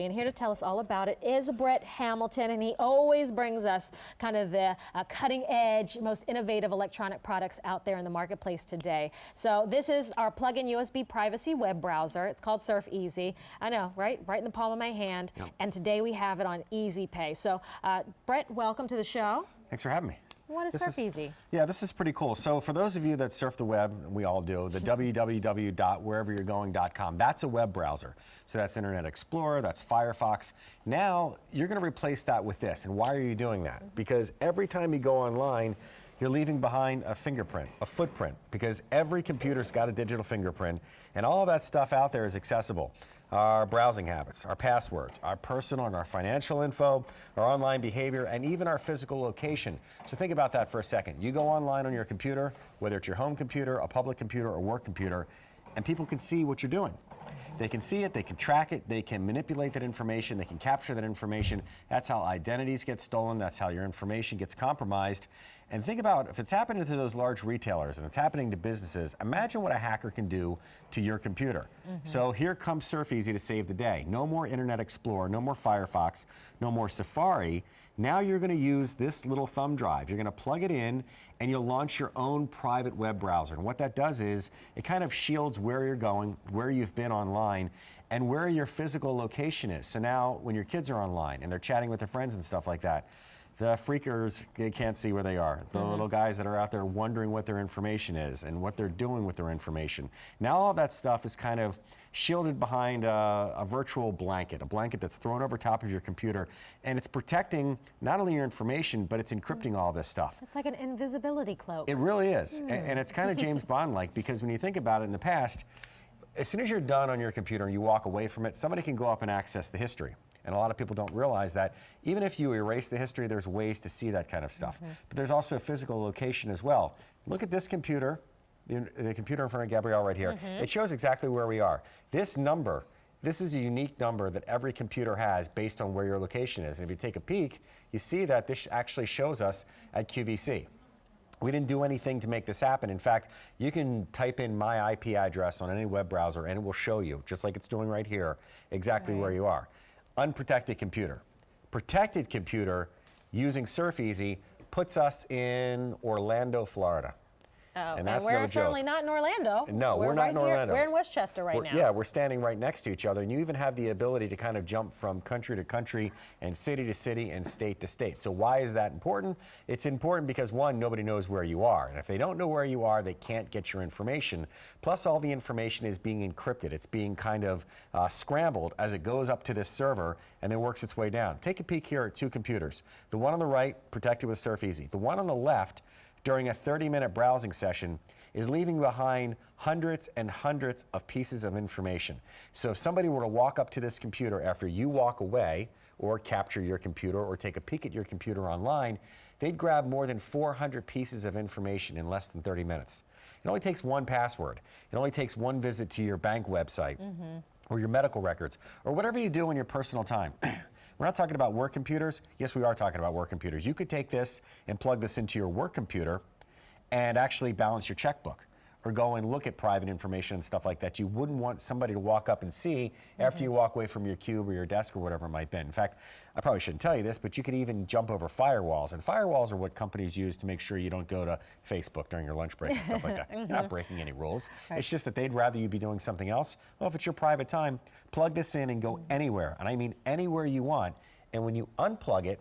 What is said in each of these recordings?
and here to tell us all about it is Brett Hamilton, and he always brings us kind of the cutting-edge, most innovative electronic products out there in the marketplace today. So this is our plug-in USB privacy web browser. It's called SurfEasy. I know, right? Right in the palm of my hand. Yep. And today we have it on Easy Pay. So Brett, welcome to the show. Thanks for having me. What is SurfEasy? Yeah, this is pretty cool. So for those of you that surf the web, and we all do, the www.whereveryou'regoing.com, that's a web browser. So that's Internet Explorer, that's Firefox. Now, you're going to replace that with this. And why are you doing that? Because every time you go online, you're leaving behind a fingerprint, a footprint, because every computer's got a digital fingerprint, and all of that stuff out there is accessible. Our browsing habits, our passwords, our personal and our financial info, our online behavior, and even our physical location. So think about that for a second. You go online on your computer, whether it's your home computer, a public computer, or work computer, and people can see what you're doing. They can see it, they can track it, they can manipulate that information, they can capture that information. That's how identities get stolen, that's how your information gets compromised. And think about if it's happening to those large retailers and it's happening to businesses, imagine what a hacker can do to your computer. So here comes SurfEasy to save the day. No more Internet Explorer, no more Firefox, no more Safari. Now you're going to use this little thumb drive. You're going to plug it in and you'll launch your own private web browser. And what that does is it kind of shields where you're going, where you've been online, and where your physical location is. So now when your kids are online and they're chatting with their friends and stuff like that, the freakers, they can't see where they are. The little guys that are out there wondering what their information is and what they're doing with their information. Now all that stuff is kind of shielded behind a virtual blanket, a blanket that's thrown over top of your computer, and it's protecting not only your information, but it's encrypting all this stuff. It's like an invisibility cloak. It really is, and it's kind of James Bond-like, because when you think about it in the past, as soon as you're done on your computer and you walk away from it, somebody can go up and access the history. And a lot of people don't realize that even if you erase the history, there's ways to see that kind of stuff. But there's also physical location as well. Look at this computer, the computer in front of Gabrielle right here. It shows exactly where we are. This number, this is a unique number that every computer has based on where your location is. And if you take a peek, you see that this actually shows us at QVC. We didn't do anything to make this happen. In fact, you can type in my IP address on any web browser and it will show you, just like it's doing right here, exactly where you are. Unprotected computer. Protected computer using SurfEasy puts us in Orlando, Florida. Oh, and that's we're no certainly joke. not in Orlando. No, we're not in Orlando. We're in Westchester right now. Yeah, we're standing right next to each other, and you even have the ability to kind of jump from country to country and city to city and state to state. So why is that important? It's important because, one, nobody knows where you are. And if they don't know where you are, they can't get your information. Plus, all the information is being encrypted. It's being kind of scrambled as it goes up to this server and then works its way down. Take a peek here at two computers. The one on the right, protected with SurfEasy. The one on the left, during a 30-minute browsing session, is leaving behind hundreds and hundreds of pieces of information. So if somebody were to walk up to this computer after you walk away, or capture your computer, or take a peek at your computer online, they'd grab more than 400 pieces of information in less than 30 minutes. It only takes one password. It only takes one visit to your bank website, or your medical records, or whatever you do in your personal time. We're not talking about work computers. Yes, we are talking about work computers. You could take this and plug this into your work computer and actually balance your checkbook, or go and look at private information and stuff like that you wouldn't want somebody to walk up and see after you walk away from your cube or your desk or whatever it might be. In fact, I probably shouldn't tell you this, but you could even jump over firewalls. And firewalls are what companies use to make sure you don't go to Facebook during your lunch break and stuff like that. You're not breaking any rules. It's just that they'd rather you be doing something else. Well, if it's your private time, plug this in and go anywhere. And I mean anywhere you want. And when you unplug it,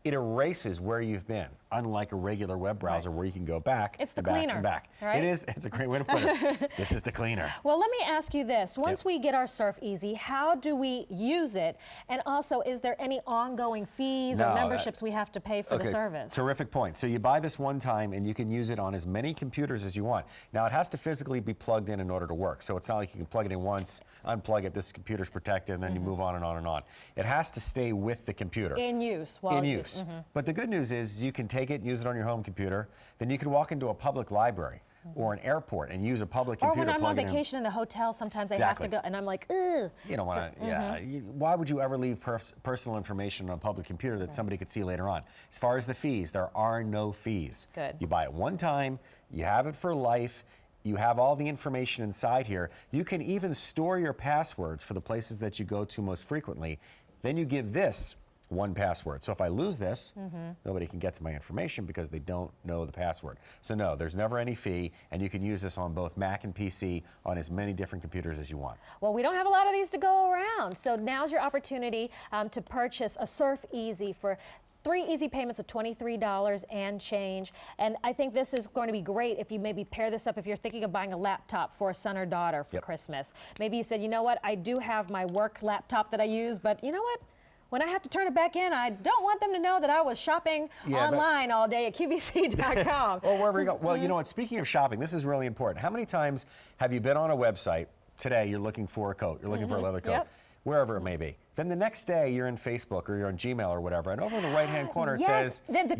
it erases where you've been, unlike a regular web browser where you can go back. It's the back cleaner, and back. right? It is. It's a great way to put it. This is the cleaner. Well, let me ask you this. Once we get our SurfEasy, how do we use it? And also, is there any ongoing fees or memberships we have to pay for the service? Terrific point. So you buy this one time and you can use it on as many computers as you want. Now, it has to physically be plugged in order to work. So it's not like you can plug it in once, unplug it, this computer's protected, and then you move on and on and on. It has to stay with the computer. In use. While in use. But the good news is you can take it, use it on your home computer, then you can walk into a public library or an airport and use a public computer. Or when I'm on vacation in the hotel, sometimes I have to go, and I'm like, ugh. You don't want to, why would you ever leave personal information on a public computer that somebody could see later on? As far as the fees, there are no fees. Good. You buy it one time, you have it for life, You have all the information inside here. You can even store your passwords for the places that you go to most frequently. Then you give this one password. So if I lose this, nobody can get to my information because they don't know the password. So no, there's never any fee, and you can use this on both Mac and PC on as many different computers as you want. Well, we don't have a lot of these to go around, so now's your opportunity to purchase a SurfEasy for 3 easy payments of $23 and change. And I think this is going to be great if you maybe pair this up if you're thinking of buying a laptop for a son or daughter for Christmas. Maybe you said, you know what, I do have my work laptop that I use, but you know what? When I have to turn it back in, I don't want them to know that I was shopping online all day at QVC.com. Or wherever you go. Well, you know what, speaking of shopping, this is really important. How many times have you been on a website, today you're looking for a coat, you're looking for a leather coat, wherever it may be. Then the next day you're in Facebook or you're on Gmail or whatever, and over in the right-hand corner it says, the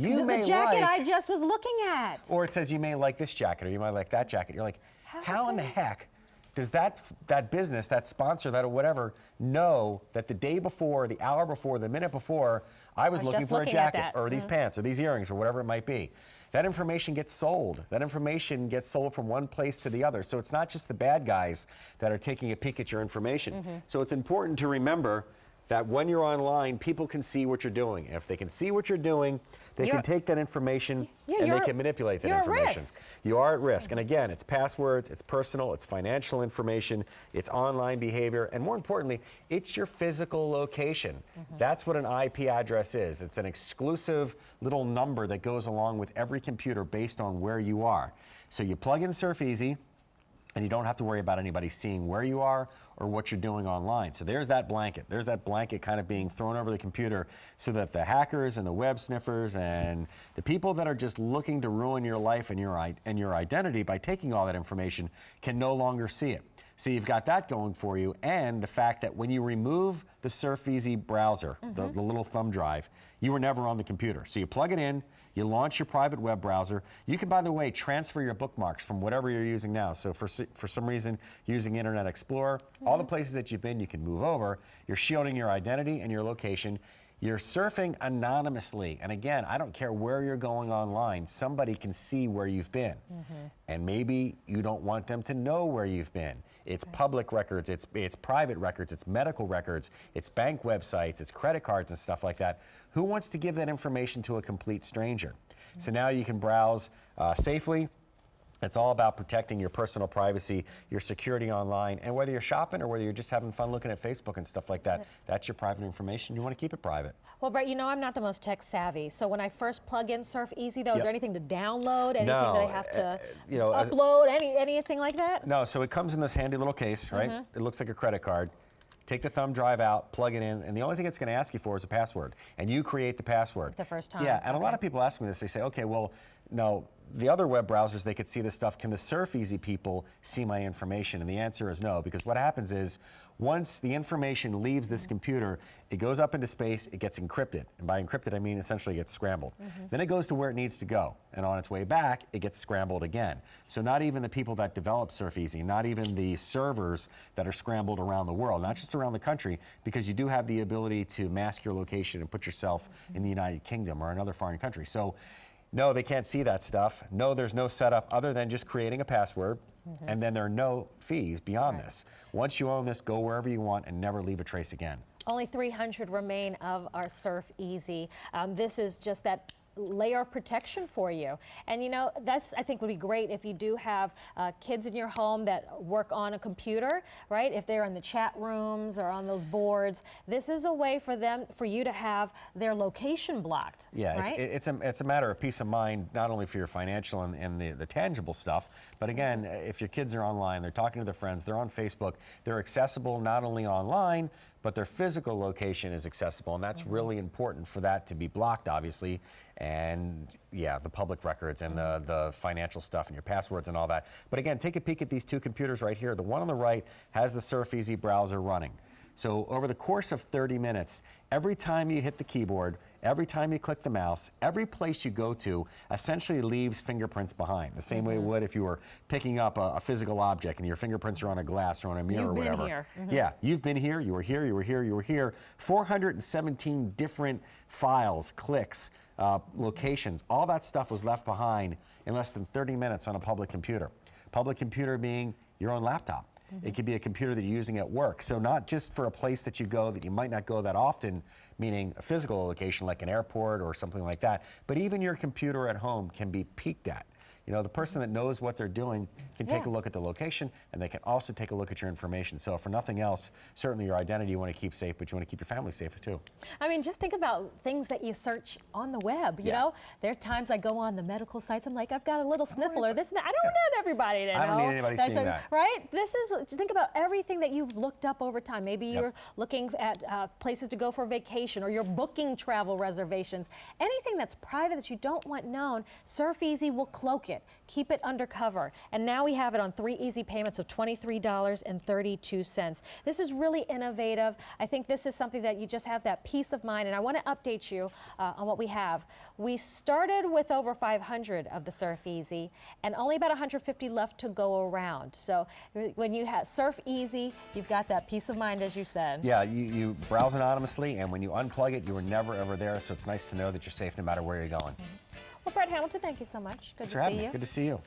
jacket I just was looking at. Or it says you may like this jacket or you might like that jacket. You're like, how in the heck does that business, that sponsor, that or whatever, know that the day before, the hour before, the minute before, I was looking for a jacket or these pants or these earrings or whatever it might be? That information gets sold. That information gets sold from one place to the other. So it's not just the bad guys that are taking a peek at your information. So it's important to remember that when you're online, people can see what you're doing. And if they can see what you're doing, they can take that information and they can manipulate that information. At risk. You are at risk. And again, it's passwords, it's personal, it's financial information, it's online behavior, and more importantly, it's your physical location. That's what an IP address is. It's an exclusive little number that goes along with every computer based on where you are. So you plug in SurfEasy, and you don't have to worry about anybody seeing where you are or what you're doing online. So there's that blanket. There's that blanket kind of being thrown over the computer so that the hackers and the web sniffers and the people that are just looking to ruin your life and your identity by taking all that information can no longer see it. So you've got that going for you, and the fact that when you remove the SurfEasy browser, the little thumb drive, you were never on the computer. So you plug it in, you launch your private web browser. You can, by the way, transfer your bookmarks from whatever you're using now. So for some reason, using Internet Explorer, all the places that you've been, you can move over. You're shielding your identity and your location. You're surfing anonymously. And again, I don't care where you're going online, somebody can see where you've been. And maybe you don't want them to know where you've been. It's public records, it's private records, it's medical records, it's bank websites, it's credit cards and stuff like that. Who wants to give that information to a complete stranger? So now you can browse safely. It's all about protecting your personal privacy, your security online, and whether you're shopping or whether you're just having fun looking at Facebook and stuff like that, that's your private information. You want to keep it private. Well, Brett, you know I'm not the most tech savvy, so when I first plug in SurfEasy, though, is there anything to download, anything that I have to upload, anything like that? No, so it comes in this handy little case, right? It looks like a credit card. Take the thumb drive out, plug it in, and the only thing it's going to ask you for is a password, and you create the password. The first time. Yeah, and a lot of people ask me this. They say, okay, well, no, the other web browsers, they could see this stuff. Can the SurfEasy people see my information? And the answer is no, because what happens is once the information leaves this computer, it goes up into space, it gets encrypted. And by encrypted, I mean essentially it gets scrambled. Then it goes to where it needs to go. And on its way back, it gets scrambled again. So not even the people that develop SurfEasy, not even the servers that are scrambled around the world, not just around the country, because you do have the ability to mask your location and put yourself in the United Kingdom or another foreign country. So no, they can't see that stuff. No, there's no setup other than just creating a password, and then there are no fees beyond this. Once you own this, go wherever you want and never leave a trace again. Only 300 remain of our SurfEasy. This is just that layer of protection for you. And you know, that's, I think, would be great if you do have kids in your home that work on a computer, right? If they're in the chat rooms or on those boards, this is a way for them, for you to have their location blocked. Yeah, right? it's a matter of peace of mind, not only for your financial and the tangible stuff, but again, if your kids are online, they're talking to their friends, they're on Facebook, they're accessible not only online, but their physical location is accessible, and that's really important for that to be blocked, obviously. And yeah, the public records and the financial stuff and your passwords and all that. But again, take a peek at these two computers right here. The one on the right has the SurfEasy browser running. So over the course of 30 minutes, every time you hit the keyboard, every time you click the mouse, every place you go to essentially leaves fingerprints behind. The same way it would if you were picking up a physical object and your fingerprints are on a glass or on a mirror or whatever. You've been here. Yeah, you've been here, you were here, you were here, you were here. 417 different files, clicks, locations, all that stuff was left behind in less than 30 minutes on a public computer. Public computer being your own laptop. It could be a computer that you're using at work. So not just for a place that you go that you might not go that often, meaning a physical location like an airport or something like that, but even your computer at home can be peeked at. You know, the person that knows what they're doing can take a look at the location, and they can also take a look at your information. So for nothing else, certainly your identity you want to keep safe, but you want to keep your family safe too. I mean, just think about things that you search on the web, you know? There's times I go on the medical sites, I'm like, I've got a little sniffle or this and that. I don't need everybody to know. I don't need anybody seeing that. Right? This is, think about everything that you've looked up over time. Maybe you're looking at places to go for vacation, or you're booking travel reservations. Anything that's private that you don't want known, SurfEasy will cloak it, keep it undercover. And now we have it on 3 easy payments of $23.32. This is really innovative. I think this is something that you just have that peace of mind. And I want to update you on what we have. We started with over 500 of the SurfEasy, and only about 150 left to go around. So when you have SurfEasy, you've got that peace of mind, as you said. Yeah, you browse anonymously, and when you unplug it, you were never ever there. So it's nice to know that you're safe no matter where you're going. Well, Brett Hamilton, thank you so much. Good Thanks to for having see me. you. Good to see you.